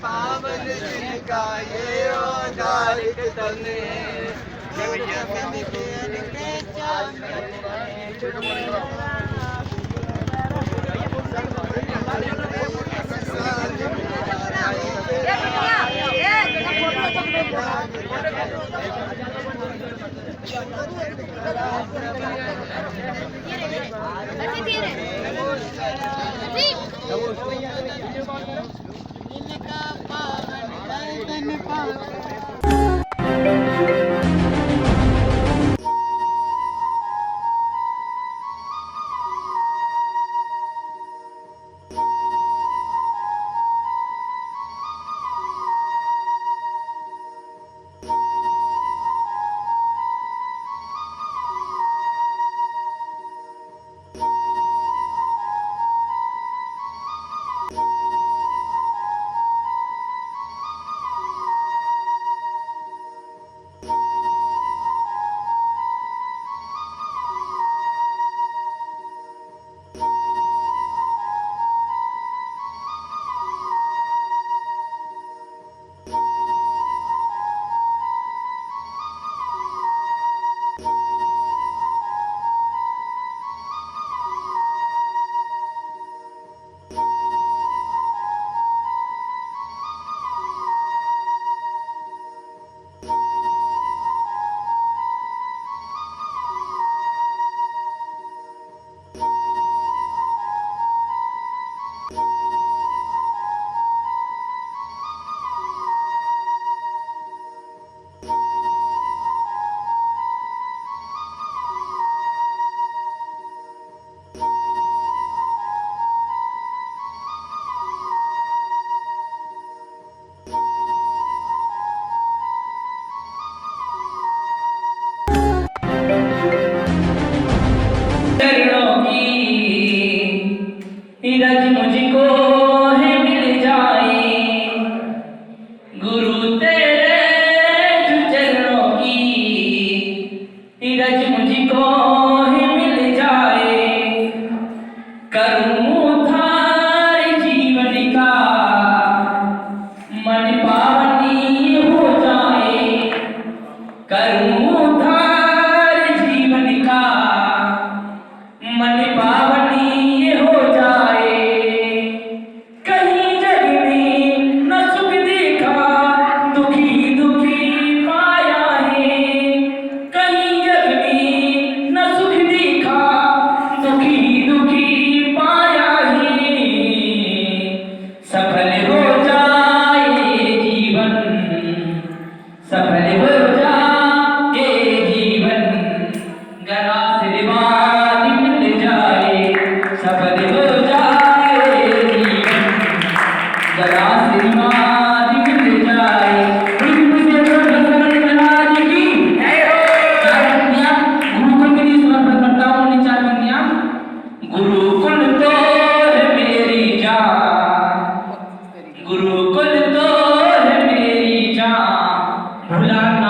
पावन जिनका ये औदारिक तने रज मुझको है मिल जाए गुरु तेरे चरणों की रज मुझको है मिल जाए करूं उद्धार जीवन का मन पावनी हो जाए करूं उद्धार जीवन का मन पावनी हो जाए कहीं जग में न सुख देखा दुखी दुखी पाया है कहीं जग में न सुख देखा दुखी दुखी पाया है सफल हो जाए जीवन सफल हो जाए जीवन गला आशीर्वाद मिल जाए सफल हो जाए जीवन गला आशीर्वाद मिल जाए गुरुकुल तो है मेरी जान गुरुकुल तो है मेरी जान भुला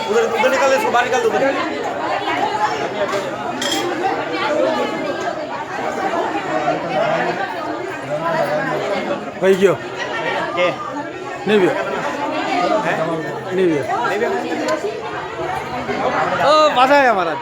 उधर उधर निकाल दे, इसको बाहर निकाल दो उधर। भाई क्यों के नहीं भी नहीं भी ओ बाधा है हमारा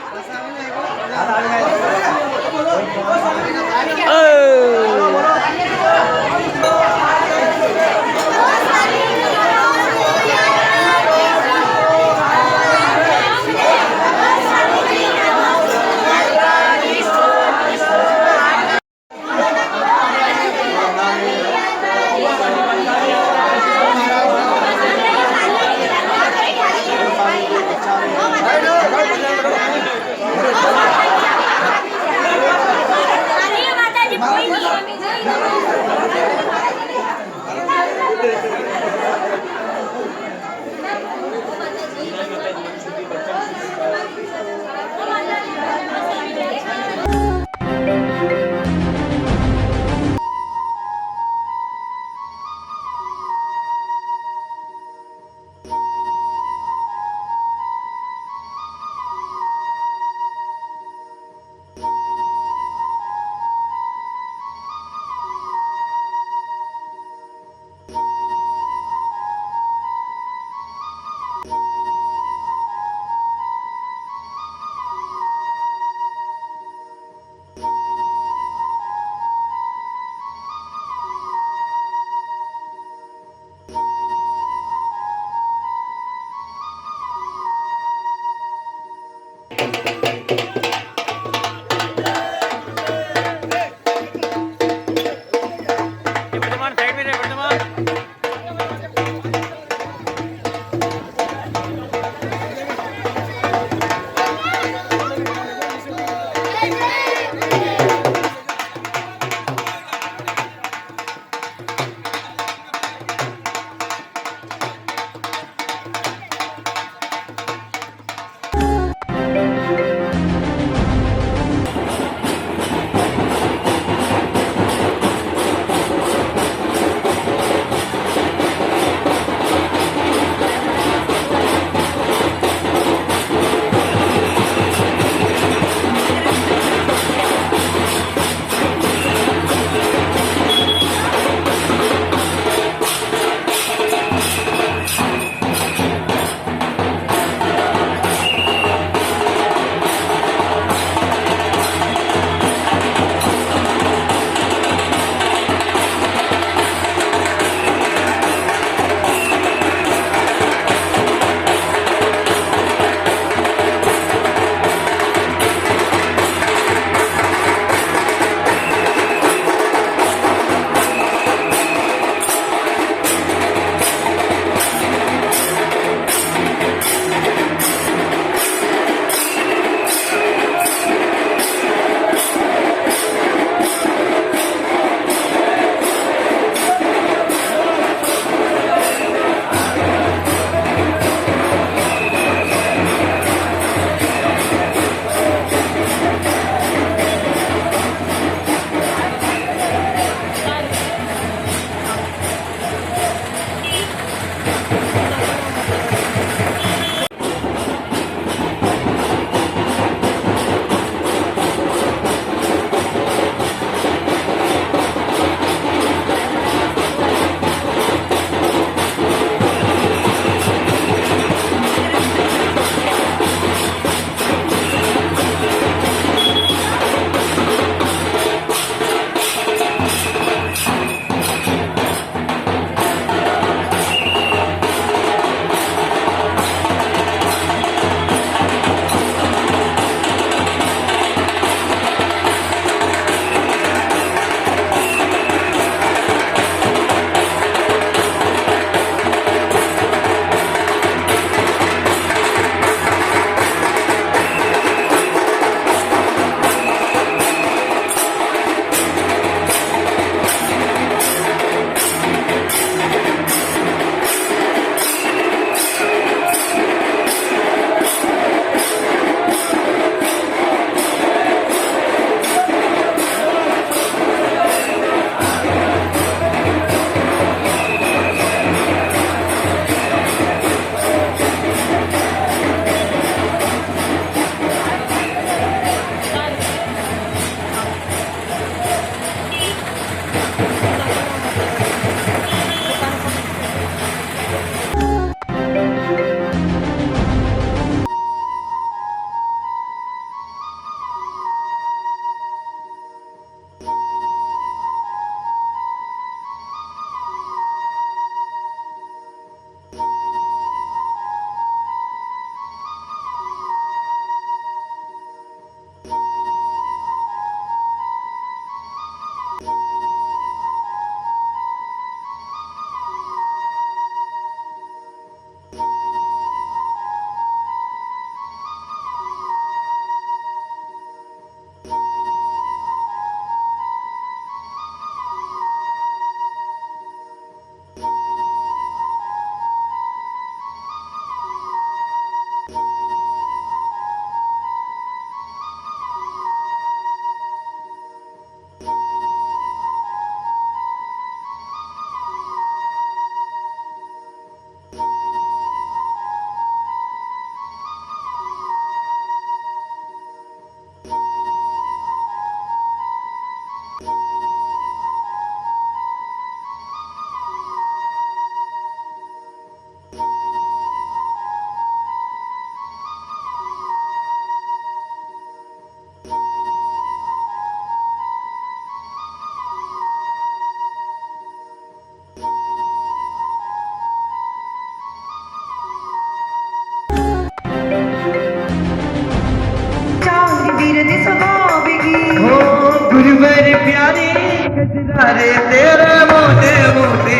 मेरी प्यारी कजरा रे तेरे मोटे मोटे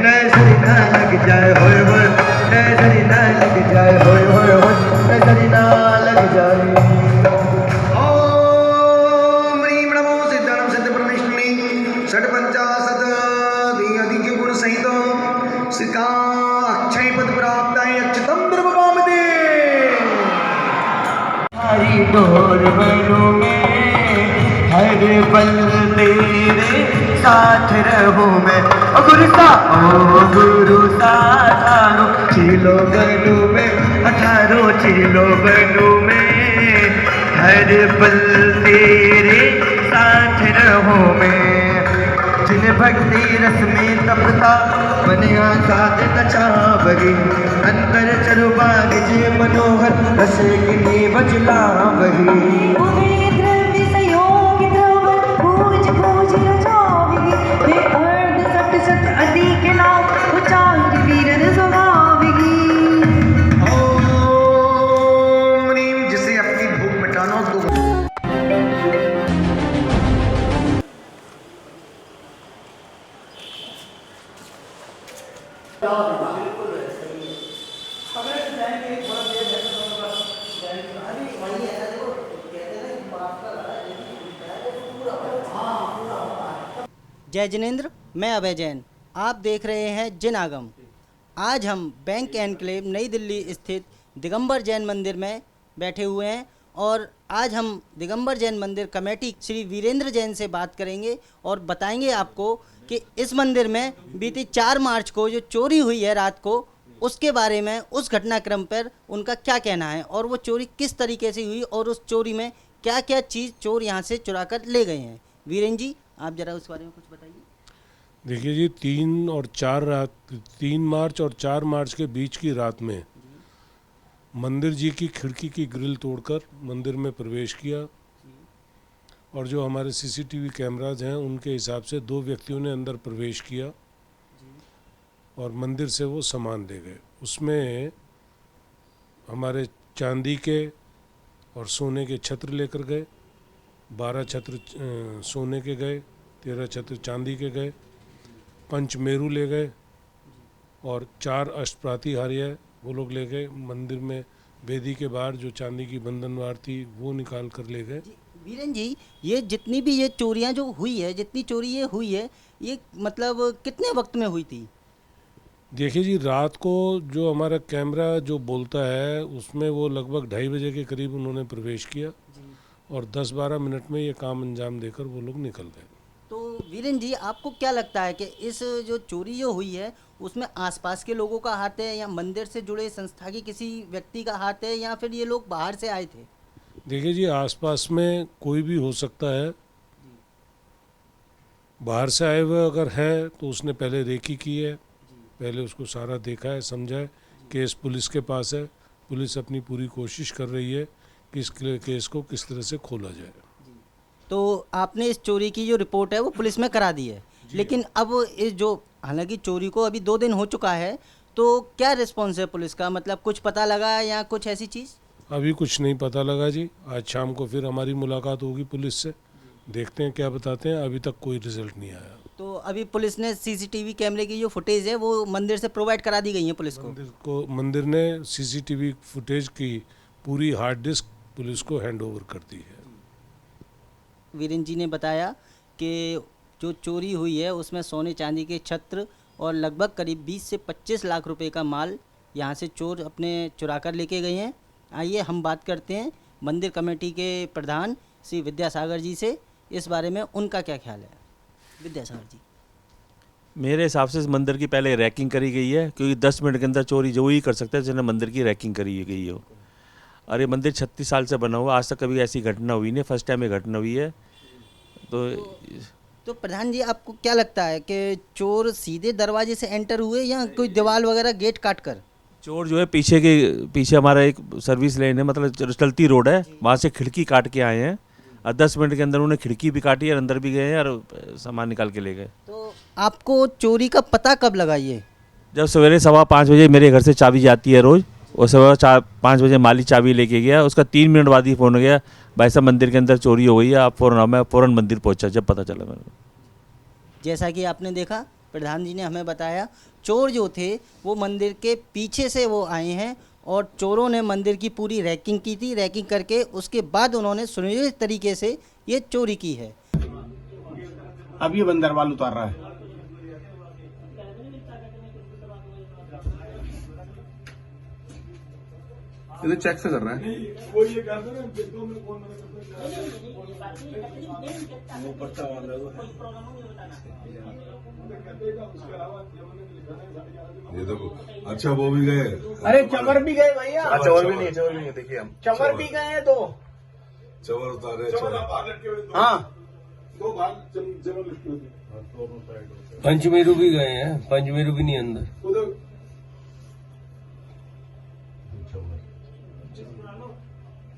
नजर ना लग जाए होए होए नजर ना लग जाए होए होए होए नजर ना लग जाए। ओम ह्रीं नमो सिद्धाणं सिद्ध परमेश्वरी षट्पंचाशत अधिक गुण सहित सिका अक्षय पद प्राप्ताय अच्युतम ब्रह्मपामते। हरि डोर बनूं मैं हर पल तेरे साथ रहूं मैं। ओ गुरु साधारो चिलो बनूं मैं 18 चिलो बनूं मैं हर पल तेरे साथ रहूं मैं। जिन भक्ति रस में तपता बने आसाद नचावगी अंतर चरु बाग जे मनोहर रस किनी बजला वही। जिसे अपनी भूख मिटाना तो जय जिनेंद्र, मैं अभय जैन। आप देख रहे हैं जिन आगम। आज हम बैंक एनक्लेव नई दिल्ली स्थित दिगंबर जैन मंदिर में बैठे हुए हैं और आज हम दिगंबर जैन मंदिर कमेटी श्री वीरेंद्र जैन से बात करेंगे और बताएंगे आपको कि इस मंदिर में बीती 4 मार्च को जो चोरी हुई है रात को, उसके बारे में, उस घटनाक्रम पर उनका क्या कहना है और वो चोरी किस तरीके से हुई और उस चोरी में क्या क्या चीज़ चोर यहाँ से चुरा कर ले गए हैं। वीरेंद्र जी, आप ज़रा उस बारे में कुछ बताइए। देखिए जी, 3 मार्च और 4 मार्च के बीच की रात में मंदिर जी की खिड़की की ग्रिल तोड़कर मंदिर में प्रवेश किया और जो हमारे सीसीटीवी कैमराज हैं उनके हिसाब से 2 व्यक्तियों ने अंदर प्रवेश किया और मंदिर से वो सामान ले गए। उसमें हमारे चांदी के और सोने के छत्र लेकर गए, 12 छत्र सोने के गए, 13 छत्र चांदी के गए, पंचमेरु ले गए और 4 अष्टप्रातिहार्य वो लोग ले गए। मंदिर में वेदी के बाहर जो चांदी की बंधनवार थी वो निकाल कर ले गए। वीरेंद्र जी, ये जितनी भी ये चोरियां जो हुई है, जितनी चोरी ये हुई है, ये मतलब कितने वक्त में हुई थी? देखिए जी, रात को जो हमारा कैमरा जो बोलता है उसमें वो लगभग 2:30 बजे के करीब उन्होंने प्रवेश किया और 10-12 मिनट में ये काम अंजाम देकर वो लोग निकल गए। तो वीरेंद्र जी, आपको क्या लगता है कि इस जो चोरी जो हुई है उसमें आसपास के लोगों का हाथ है या मंदिर से जुड़े संस्था के किसी व्यक्ति का हाथ है या फिर ये लोग बाहर से आए थे? देखिए जी, आसपास में कोई भी हो सकता है। बाहर से आए हुए अगर है तो उसने पहले रेकी की है, पहले उसको सारा देखा है, समझा है। केस पुलिस के पास है, पुलिस अपनी पूरी कोशिश कर रही है कि इस केस को किस तरह से खोला जाए। तो आपने इस चोरी की जो रिपोर्ट है वो पुलिस में करा दी है, लेकिन अब इस जो हालांकि चोरी को अभी 2 दिन हो चुका है, तो क्या रिस्पॉन्स है पुलिस का? मतलब कुछ पता लगा या कुछ ऐसी चीज़? अभी कुछ नहीं पता लगा जी। आज शाम को फिर हमारी मुलाकात होगी पुलिस से, देखते हैं क्या बताते हैं। अभी तक कोई रिजल्ट नहीं आया। तो अभी पुलिस ने सीसीटीवी कैमरे की जो फुटेज है वो मंदिर से प्रोवाइड करा दी गई है पुलिस को। मंदिर ने सीसीटीवी फुटेज की पूरी हार्ड डिस्क पुलिस को हैंड ओवर कर दी है। वीरेंद्र जी ने बताया कि जो चोरी हुई है उसमें सोने चांदी के छत्र और लगभग करीब 20 से 25 लाख रुपए का माल यहाँ से चोर अपने चुरा कर लेके गए हैं। आइए हम बात करते हैं मंदिर कमेटी के प्रधान श्री विद्यासागर जी से, इस बारे में उनका क्या ख्याल है। विद्यासागर जी, मेरे हिसाब से इस मंदिर की पहले रैकिंग करी गई है, क्योंकि 10 मिनट के अंदर चोरी जो ही कर सकता है जिन्हें मंदिर की रैकिंग करी गई हो। और ये मंदिर 36 साल से बना हुआ, आज तक कभी ऐसी घटना हुई नहीं, फर्स्ट टाइम ये घटना हुई है। तो प्रधान जी, आपको क्या लगता है कि चोर सीधे दरवाजे से एंटर हुए या कोई दीवार वगैरह गेट काट कर? चोर जो है पीछे हमारा एक सर्विस लेन है, मतलब चलती रोड है, वहाँ से खिड़की काट के आए हैं और 10 मिनट के अंदर उन्होंने खिड़की भी काटी और अंदर भी गए हैं और सामान निकाल के ले गए। तो आपको चोरी का पता कब लगा? ये जब सवेरे 5:15 बजे मेरे घर से चाबी जाती है रोज़, वो सुबह 4-5 बजे माली चाबी लेके गया, उसका 3 मिनट बाद ही फ़ोन गया, भाई साहब मंदिर के अंदर चोरी हो गई है, आप फ़ौरन आओ। मैं फ़ौरन मंदिर पहुंचा जब पता चला मेरे को। जैसा कि आपने देखा, प्रधान जी ने हमें बताया, चोर जो थे वो मंदिर के पीछे से वो आए हैं और चोरों ने मंदिर की पूरी रैकिंग की थी। रैकिंग करके उसके बाद उन्होंने सुनियोजित तरीके से ये चोरी की है। अब ये बंदर वाल उतार रहा है। इधर चेक से कर रहा है। ये देखो, अच्छा वो भी गए। अरे चवर भी गए भैया। चवर भी नहीं है, देखिए हम चवर भी गए हैं तो। चवर उतारे, हाँ, पंचमेरु भी गए हैं, पंचमेरु भी नहीं अंदर।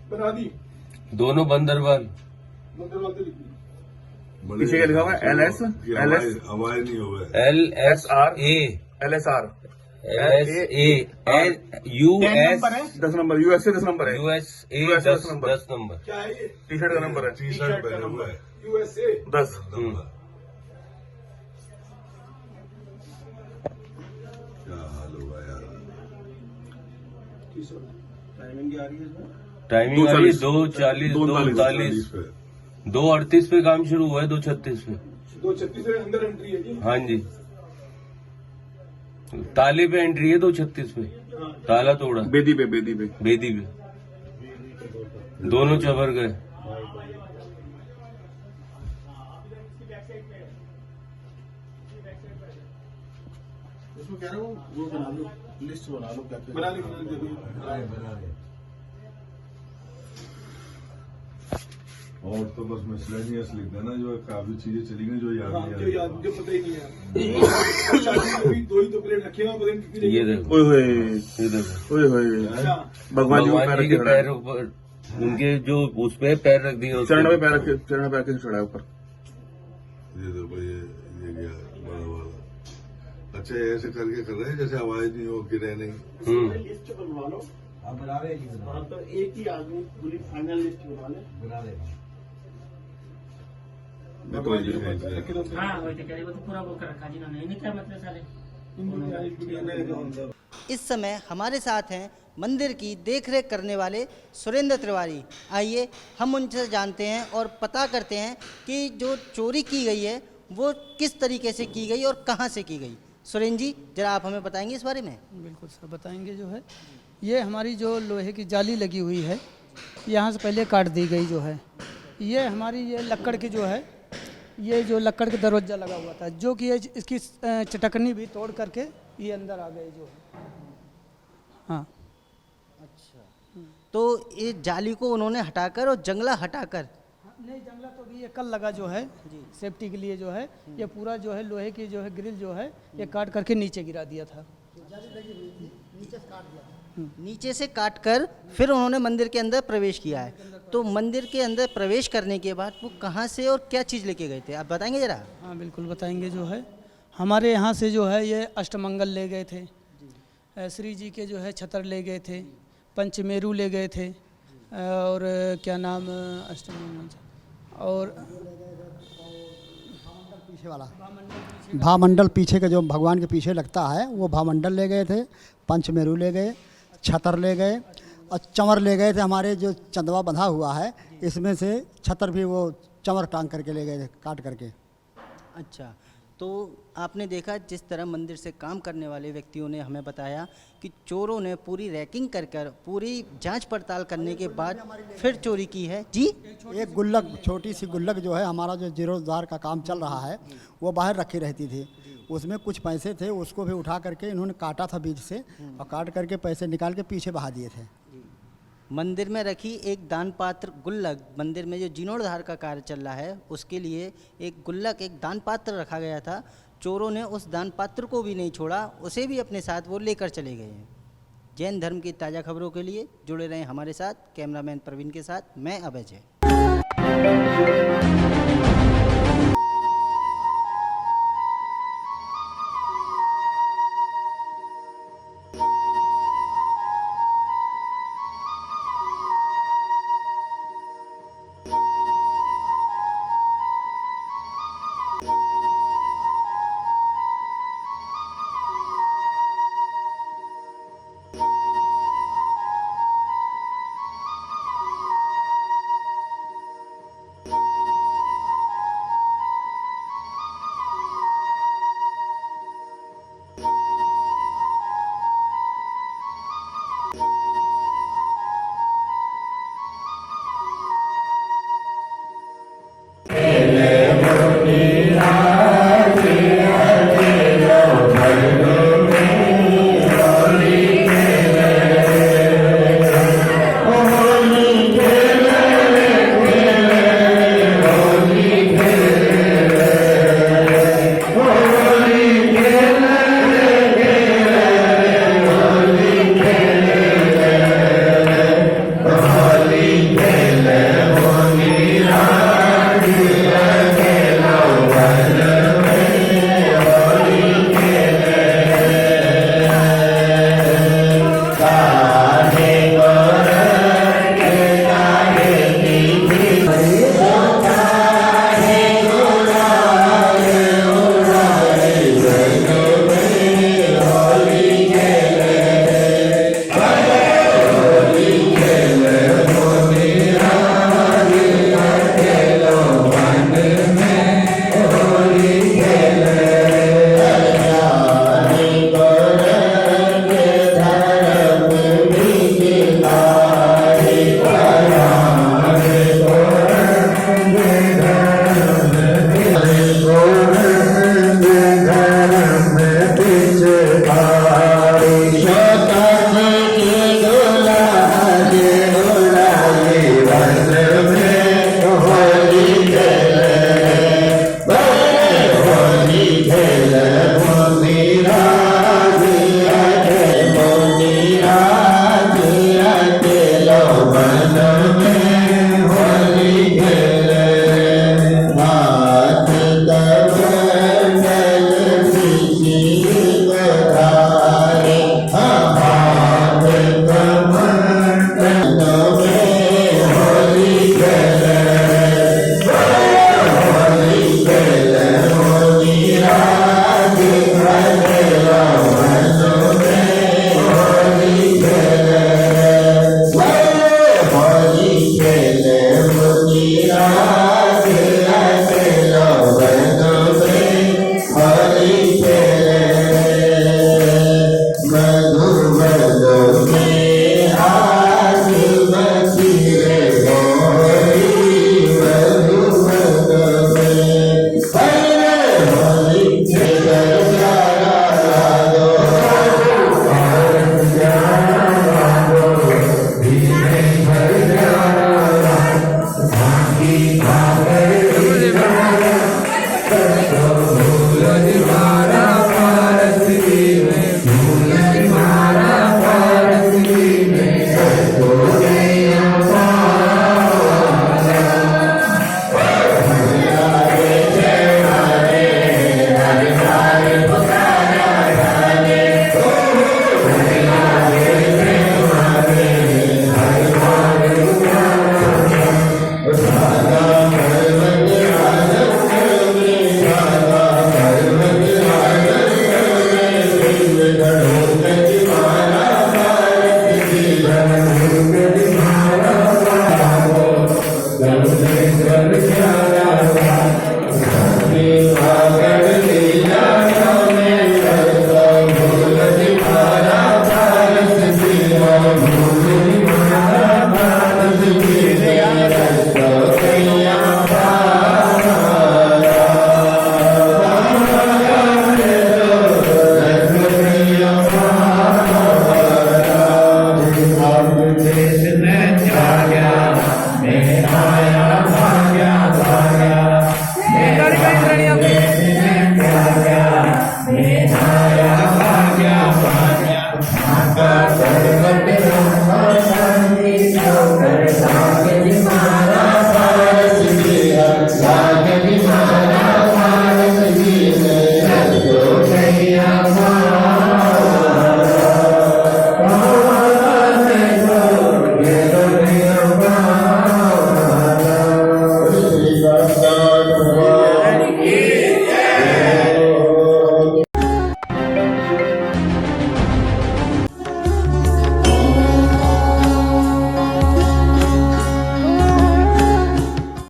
बना दी दोनों बंदरवाल। पीछे क्या लिखा हुआ है? LS हवाई नहीं हुआ। LSA LSR US 10 number, USA 10 number है, USA 10 नंबर। क्या है ये? टी शर्ट का नंबर है, टी शर्ट पहने हुआ है। USA 10। क्या हाल होगा यार। टाइमिंग क्या आ रही है इसमें? टाइमिंग आ रही है 2:40, 2:39 पे। 2:38 पे काम शुरू हुआ है, 2:36 पे। 2:36 से अंदर एंट्री है जी। हाँ जी, ताले पे एंट्री है 2:36 पे। ताला तोड़ा बेदी पे बेदी पे। दोनों चबर गए। इसमें कह रहा हूँ वो बना लो, लिस्ट बना लो क्या क्या बना ली। और तो बस मिसलेनियस लिख देना, जो काफी चीजें चली गई जो याद नहीं जो आ याद मुझे पता ही नहीं है। दो ही तो प्लेट रखे हैं, पता नहीं कितनी ये देखो, ये देखो, अच्छा भगवान जी के पैर ऊपर, उनके जो उस पे पैर रख दिए, चरण पे पैर रखे, चरण पे पैर चढ़ाया ऊपर। ये देखो, ये गया बड़ा वाला। अच्छा ऐसे करके कर रहे हैं जैसे आवाज नहीं हो, गिरे नहीं। लिस्ट बनवा लो। आप बना रहे हैं तो एक ही आदमी पूरी फाइनल लिस्ट बना ले। भगवान जी के पैर रखे तो हाँ वही तो कह रही, वो तो पूरा वो कर रखा जिन्होंने, इन्हें क्या मतलब साले। इस समय हमारे साथ हैं मंदिर की देखरेख करने वाले सुरेंद्र तिवारी। आइए हम उनसे जानते हैं और पता करते हैं कि जो चोरी की गई है वो किस तरीके से की गई और कहाँ से की गई। सुरेंद्र जी, जरा आप हमें बताएंगे इस बारे में। बिल्कुल सर, बताएंगे। जो है ये हमारी जो लोहे की जाली लगी हुई है, यहाँ से पहले काट दी गई। जो है ये हमारी ये लक्कड़ की जो है, ये जो लक्कड़ का दरवाजा लगा हुआ था, जो कि ये इसकी चटकनी भी तोड़ करके ये अंदर आ गए जो है। हाँ, अच्छा, तो ये जाली को उन्होंने हटाकर और जंगला हटाकर, नहीं जंगला तो भी ये कल लगा जो है सेफ्टी के लिए। जो है ये पूरा जो है लोहे की जो है ग्रिल जो है ये काट करके नीचे गिरा दिया था। नीचे से काटकर फिर उन्होंने मंदिर के अंदर प्रवेश किया है। तो मंदिर के अंदर प्रवेश करने के बाद वो कहाँ से और क्या चीज़ लेके गए थे, आप बताएंगे जरा। हाँ बिल्कुल बताएंगे। जो है हमारे यहाँ से जो है ये अष्टमंगल ले गए थे, श्री जी के जो है छतर ले गए थे, पंचमेरु ले गए थे, और क्या नाम अष्टमंगल, और पीछे वाला भामंडल पीछे का जो भगवान के पीछे लगता है वो भामंडल ले गए थे, पंचमेरु ले गए, छतर ले गए और चंवर ले गए थे। हमारे जो चंदवा बंधा हुआ है इसमें से छतर भी वो चंवर टांग करके ले गए थे, काट करके। अच्छा, तो आपने देखा जिस तरह मंदिर से काम करने वाले व्यक्तियों ने हमें बताया कि चोरों ने पूरी रैकिंग कर पूरी जांच पड़ताल करने के बाद फिर चोरी की है। जी, एक गुल्लक, छोटी सी गुल्लक जो है, हमारा जो जीरोदार का काम चल रहा है वो बाहर रखी रहती थी, उसमें कुछ पैसे थे, उसको भी उठा करके इन्होंने काटा था बीच से और काट करके पैसे निकाल के पीछे बहा दिए थे। मंदिर में रखी एक दान पात्र गुल्लक, मंदिर में जो जीर्णोद्धार का कार्य चल रहा है उसके लिए एक गुल्लक, एक दान पात्र रखा गया था। चोरों ने उस दान पात्र को भी नहीं छोड़ा, उसे भी अपने साथ वो लेकर चले गए हैं। जैन धर्म की ताज़ा खबरों के लिए जुड़े रहें हमारे साथ। कैमरामैन प्रवीण के साथ मैं अभय जैन। Hare